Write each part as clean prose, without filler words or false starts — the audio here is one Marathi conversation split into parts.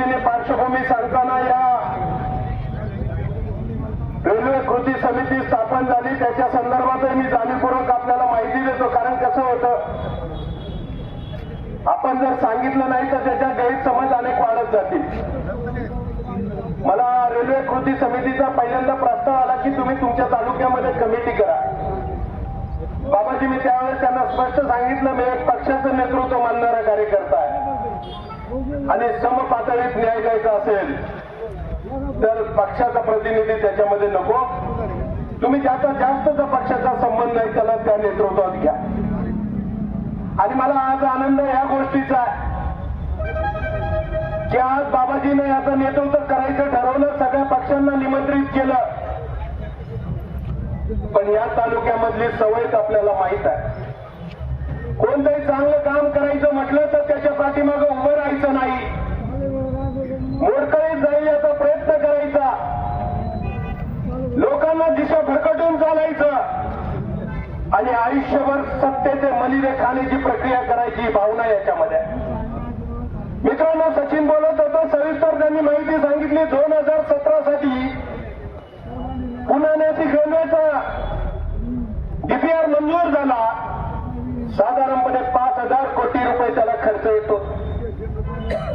पद्धतीने पार्श्वभूमी सांगताना या रेल्वे कृती समिती स्थापन झाली त्याच्या संदर्भातही मी जाणीवपूर्वक आपल्याला माहिती देतो. कारण कसं होतं, आपण जर सांगितलं नाही तर त्याच्या गैरसमज अनेक वाढत जातील. मला रेल्वे कृती समितीचा पहिल्यांदा प्रस्ताव आला की तुम्ही तुमच्या तालुक्यामध्ये कमिटी करा. बाबाजी, मी त्यावेळेस त्यांना स्पष्ट सांगितलं, मी एक पक्षाचं नेतृत्व मानणारा कार्यकर्ता आहे आणि सम पातळीत न्याय द्यायचा असेल तर पक्षाचा प्रतिनिधी त्याच्यामध्ये नको. तुम्ही ज्याचा जास्तचा पक्षाचा संबंध नाही त्याला त्या नेतृत्वात घ्या. आणि मला आज आनंद या गोष्टीचा आहे की आज बाबाजीने याचं नेतृत्व करायचं ठरवलं, सगळ्या पक्षांना निमंत्रित केलं. पण या तालुक्यामधली सवयच आपल्याला माहित आहे. कोणतंही चांगलं काम करायचं म्हटलं तर त्याच्या पाठीमागे उभं राहायचं नाही, मोडकळीत जाईल याचा प्रयत्न करायचा, लोकांना दिशा भरकटून चालायचं आणि आयुष्यभर सत्तेचे मलिदे खाण्याची प्रक्रिया करायची भावना याच्यामध्ये. मित्रांनो, सचिन बोलत होतो, सविस्तर त्यांनी माहिती सांगितली. 2017 साठी पुणे नाशिक रेल्वेचा डीपीआर मंजूर झाला. साधारणपणे 5,000 कोटी रुपये त्याला खर्च येतो.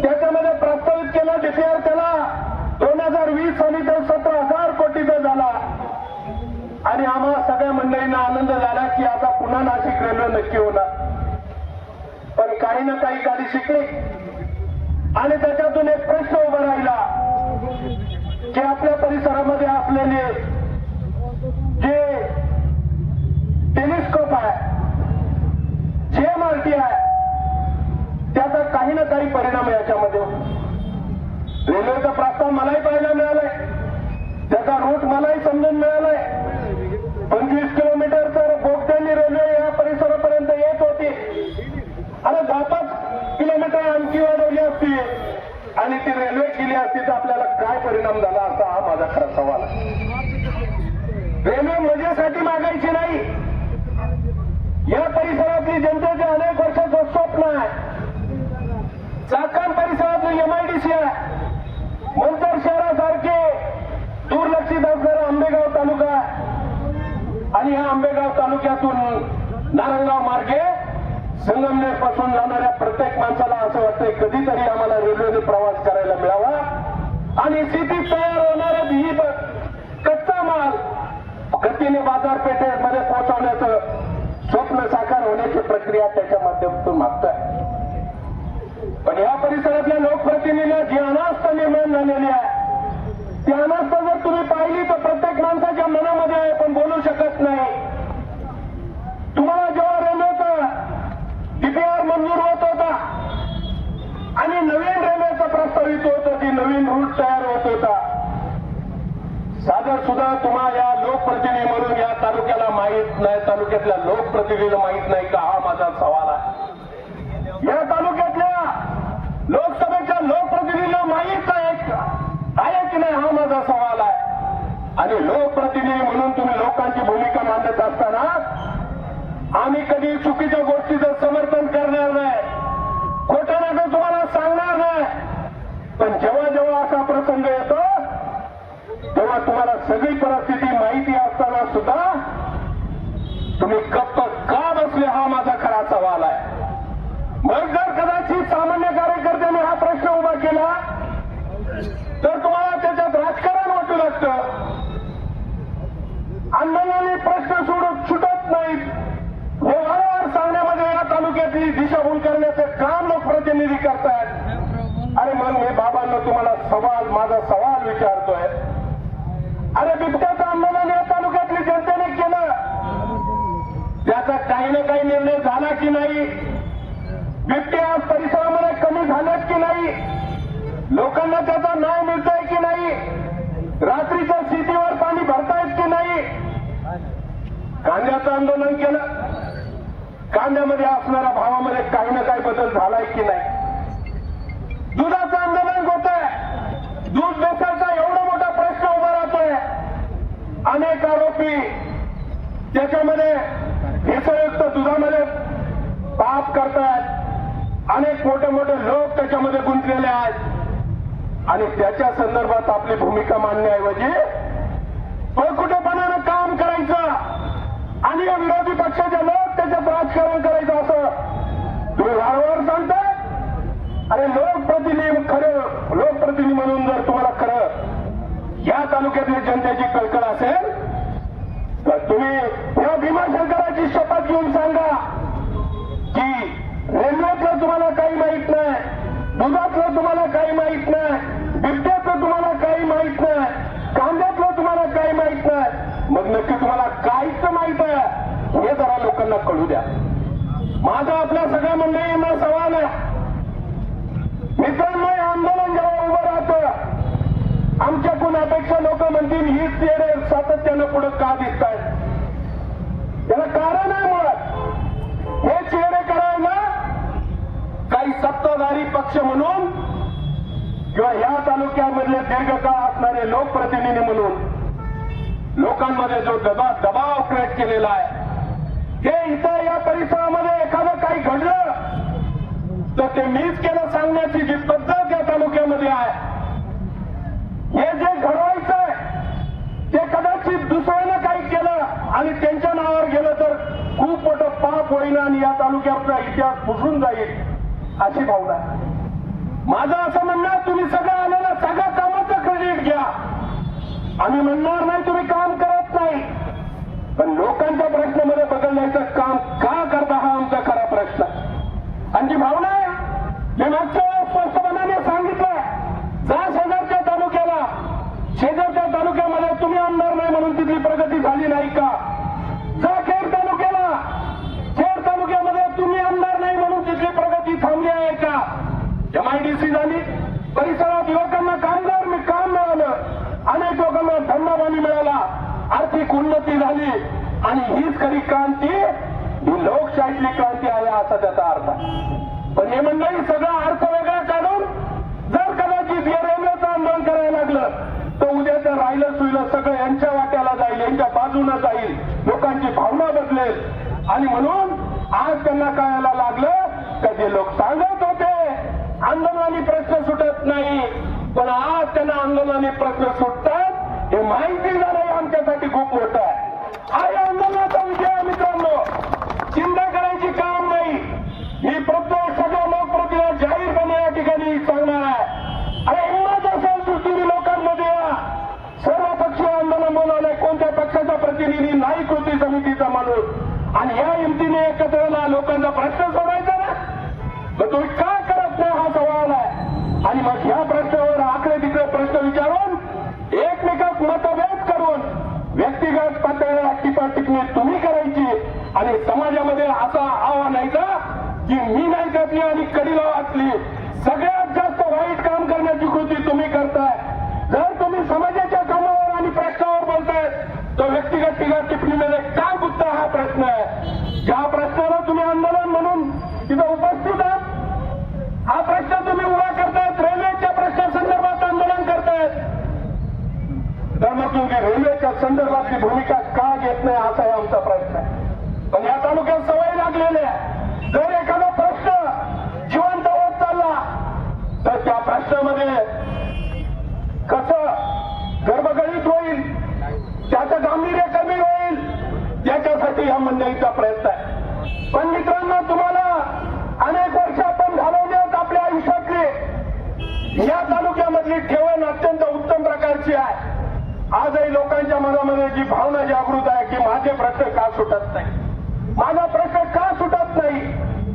त्याच्यामध्ये प्रस्तावित केला डीपीआर त्याला 2020 साली तर 17,000 कोटीचा झाला. आणि आम्हा सगळ्या मंडळींना आनंद झाला की आता पुन्हा नाशिक रेल्वे नक्की होणार. पण काही ना काही गाडी शिकली आणि त्याच्यातून एक प्रश्न उभा राहिला की आपल्या परिसरामध्ये असलेले जे टेलिस्कोप आहे, JMRT आहे, त्याचा काही ना काही परिणाम याच्यामध्ये. रेल्वेचा प्रस्ताव मलाही पाहायला मिळालाय, त्याचा रूट मलाही समजून मिळालाय. 25 किलोमीटर तर बोगद्यानी रेल्वे या परिसरापर्यंत येत होती आणि 10-5 किलोमीटर आणखी वाढवली असती आणि ती रेल्वे केली असती तर आपल्याला काय परिणाम झाला असता, हा माझा खरा सवाल आहे. रेल्वे मजेसाठी मागायची नाही. या परिसरातली जनतेचे अनेक वर्षाचं स्वप्न आहे. चाकण परिसरातली MIDC आहे, मंचर शहरासारखे दुर्लक्षित असणारा आंबेगाव तालुका आणि या आंबेगाव तालुक्यातून नारंगाव मार्गे संगमनेर पासून जाणाऱ्या प्रत्येक माणसाला असं वाटतंय कधीतरी आम्हाला रेल्वेने प्रवास करायला मिळावा आणि शेतीत तयार होणारा ही कच्चा माल गतीने बाजारपेठेमध्ये पोहोचवण्याचं स्वप्न साकार होण्याची प्रक्रिया त्याच्या माध्यमातून मागतोय. पण या परिसरातल्या लोकप्रतिनिधीला जी अनास्था निर्माण झालेली आहे ती अनास्था जर तुम्ही पाहिली तर प्रत्येक माणसाच्या मनामध्ये आहे पण बोलू शकत नाही. तुम्हाला जेव्हा रेल्वेचा डीपीआर मंजूर होत होता आणि नवीन रेल्वेचा प्रस्तावित होत होती, नवीन रूट तयार होत होता, साधं सुद्धा तुम्हाला या लोकप्रतिनिधी म्हणून या तालुक्याला माहीत नाही, तालुक्यातल्या लोकप्रतिनिधीला माहीत नाही का, हा माझा सवाल आहे. या तालुक्यातल्या लोकसभेच्या लोकप्रतिनिधीला माहीत आहे की नाही, हा माझा सवाल आहे. आणि लोकप्रतिनिधी म्हणून तुम्ही लोकांची भूमिका मांडत असताना आम्ही कधी चुकीच्या गोष्टीचं समर्थन करणार नाही, खोटं नाटक तुम्हाला सांगणार नाही. पण जेव्हा जेव्हा असा प्रसंग येतो तेव्हा तुम्हाला सगळी परिस्थिती माहिती असताना सुद्धा तुम्ही गप्प का बसले, हा माझा खरा सवाल आहे. मग जर कदाचित सामान्य कार्यकर्त्यांनी हा प्रश्न उभा केला तर तुम्हाला त्याच्यात राजकारण वाटू लागतं. आंदोलनाने प्रश्न सुटत नाहीत हे वारंवार सांगण्यामध्ये या तालुक्यातली दिशाभूल करण्याचं काम लोकप्रतिनिधी करतायत. अरे मग मी बाबांना तुम्हाला माझा सवाल विचारतोय, अरे बिबट्याचं आंदोलन या तालुक्यातली जनतेने केलं, त्याचा काही ना काही निर्णय झाला की नाही? बिबटे आज परिसरामध्ये कमी झालेत की नाही? लोकांना त्याचा न्याय मिळतोय की नाही? रात्रीच्या शेतीवर पाणी भरतायत की नाही? कांद्याचं आंदोलन केलं, कांद्यामध्ये असणाऱ्या भावामध्ये काही ना काही बदल झालाय की नाही? दुधाचं आंदोलन होत आहे, दूध बेसायचा एवढा मोठा प्रश्न उभा राहतोय. अनेक आरोपी त्याच्यामध्ये भेसळयुक्त दुधामध्ये पाप करतायत, अनेक मोठे मोठे लोक त्याच्यामध्ये गुंतलेले आहेत. आणि त्याच्या संदर्भात आपली भूमिका मांडण्याऐवजी पळकुटेपणानं काम करायचं आणि या विरोधी पक्षाचे लोक त्याच्यात राजकारण करायचं असं तुम्ही वारंवार सांगताय. अरे लोकप्रतिनिधी खरं लोकप्रतिनिधी म्हणून जर तुम्हाला खरं या तालुक्यातल्या जनतेची कळकळ असेल तर तुम्ही या भीमाशंकराची शपथ घेऊन सांगा की रेल्वेतलं तुम्हाला काही माहित नाही, दुधातलं तुम्हाला काही माहित नाही, बिबट्यातलं तुम्हाला काही माहित नाही, कांद्यातलं तुम्हाला काही माहित नाही. मग नक्की तुम्हाला काहीच माहित आहे हे जरा लोकांना कळू द्या. माझा आपल्या सगळ्या मंडळींना सवाल आहे. मित्रांनो, हे आंदोलन जेव्हा उभं राहतं आमच्याकडून अपेक्षा लोक म्हणतील हीच चेहरे सातत्यानं पुढे का दिसत आहेत. त्याला कारण आहे मुळात हे चेहरे करायला काही सत्ताधारी पक्ष म्हणून किंवा या तालुक्यामधले दीर्घकाळ असणारे लोकप्रतिनिधी म्हणून लोकांमध्ये जो दबाव क्रिएट केलेला आहे हे इथं या परिसरामध्ये एखादं काही घडलं तर ते मीच केलं सांगण्याची जी पद्धत या तालुक्यामध्ये आहे, हे जे घडवायचं आहे ते कदाचित दुसऱ्यानं काही केलं आणि त्यांच्या नावावर गेलं तर खूप मोठं पाप होईल आणि या तालुक्याचा इतिहास पुसून जाईल अशी भावना आहे. माझं असं म्हणणं, तुम्ही सगळं आलेलं सगळ्या कामाचं क्रेडिट घ्या. आम्ही म्हणणार नाही तुम्ही काम करत नाही, पण लोकांच्या प्रश्नामध्ये बदलण्याचं काम का करता हा आमचा खरा प्रश्न आहे. आणि जी भावना आहे मी मागच्या वेळेस स्पष्टपणाने सांगितलं, जा शेजारच्या तालुक्याला, शेजारच्या तालुक्यामध्ये तुम्ही आमदार नाही म्हणून तिथली प्रगती झाली नाही का? जा खेड तालुक्याला, खेड तालुक्यामध्ये तुम्ही आमदार नाही म्हणून तिथली प्रगती थांबली आहे का? MIDC झाली, परिसरात युवकांना काम मिळालं, अनेक लोकांना धंदापाणी मिळाला, आर्थिक उन्नती झाली आणि हीच खरी क्रांती ही लोकशाहीतली क्रांती आहे असा त्याचा अर्थ आहे. पण हे मंडळी सगळा अर्थ वेगळा काढून जर कदाचित या रेल्वेचं आंदोलन करायला लागलं तर उद्या त्या राहिलं सुईलं सगळं यांच्या वाट्याला जाईल, यांच्या बाजूला जाईल, लोकांची भावना बदलेल. आणि म्हणून आज त्यांना कळायला लागलं का जे लोक सांगत होते आंदोलनाने प्रश्न सुटत नाही, पण आज त्यांना आंदोलनाने प्रश्न सुटतात हे माहिती झालं. हे आमच्यासाठी खूप मोठं आहे. हा या आंदोलनाचा विजय आहे मित्रांनो, चिंता करायची काम नाही. मी प्रत्येक सगळ्या लोकप्रतिनिधी जाहीरपणे या ठिकाणी सांगणार आहे. अरे हिंमत असेल तर तुम्ही लोकांमध्ये या. सर्व पक्षीय आंदोलन बोलवलंय, कोणत्या पक्षाचा प्रतिनिधी नाही, कृती समितीचा माणूस, आणि या हिमतीने एकत्र येऊन लोकांचा प्रश्न सोडायचा ना, मग तुम्ही का करत नाही हा सवाल आहे. आणि मग ह्या प्रश्नावर आकडे तिकडे प्रश्न विचारून एकमेकात मतभेद करून व्यक्तिगत पातळीवर टिप्पणी तुम्ही करायची आणि समाजामध्ये असा आव्हान आहे की मी नाही घातली आणि कडीला वाचली. सगळ्यात जास्त वाईट काम करण्याची कृती तुम्ही करताय. जर तुम्ही समाजाच्या कामावर आणि प्रश्नावर बोलताय तर व्यक्तिगत टीका टिप्पणीमध्ये काय गुत्ता हा प्रश्न आहे. ज्या प्रश्नाला तुम्ही आंदोलन म्हणून तिथं उपस्थित आहात, हा प्रश्न तुम्ही उभा करतायत, रेल्वेच्या प्रश्नासंदर्भात आंदोलन करतायत, तर मग तुम्ही रेल्वेच्या संदर्भातली भूमिका का घेत नाही असा आहे आमचा प्रश्न आहे. पण या तालुक्यात सवय लागलेली आहे, जर एखादा प्रश्न जिवंत होत चालला तर त्या प्रश्नामध्ये कसं गर्भगळीत होईल, त्याचं गांभीर्य कमी होईल, याच्यासाठी या मंडळीचा प्रयत्न आहे. पण मित्रांनो, तुम्हाला अनेक वर्ष आपण घालवली आहेत आपल्या आयुष्यातली. या तालुक्यामधली ठेवण अत्यंत उत्तम प्रकारची आहे. आजही लोकांच्या मनामध्ये जी भावना जागृत आहे की माझे प्रश्न का सुटत नाही, माझा प्रश्न का सुटत नाही,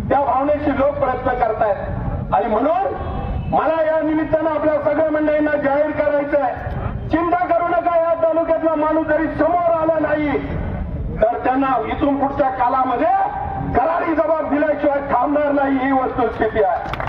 त्या भावनेशी लोक प्रयत्न करतायत. आणि म्हणून मला या निमित्तानं आपल्या सगळ्या मंडळींना जाहीर करायचं आहे, चिंता करू नका. या तालुक्यातला माणूस जरी समोर आला नाही तर त्यांना इथून पुढच्या कालामध्ये करारी जबाब दिल्याशिवाय थांबणार नाही, ही वस्तुस्थिती आहे.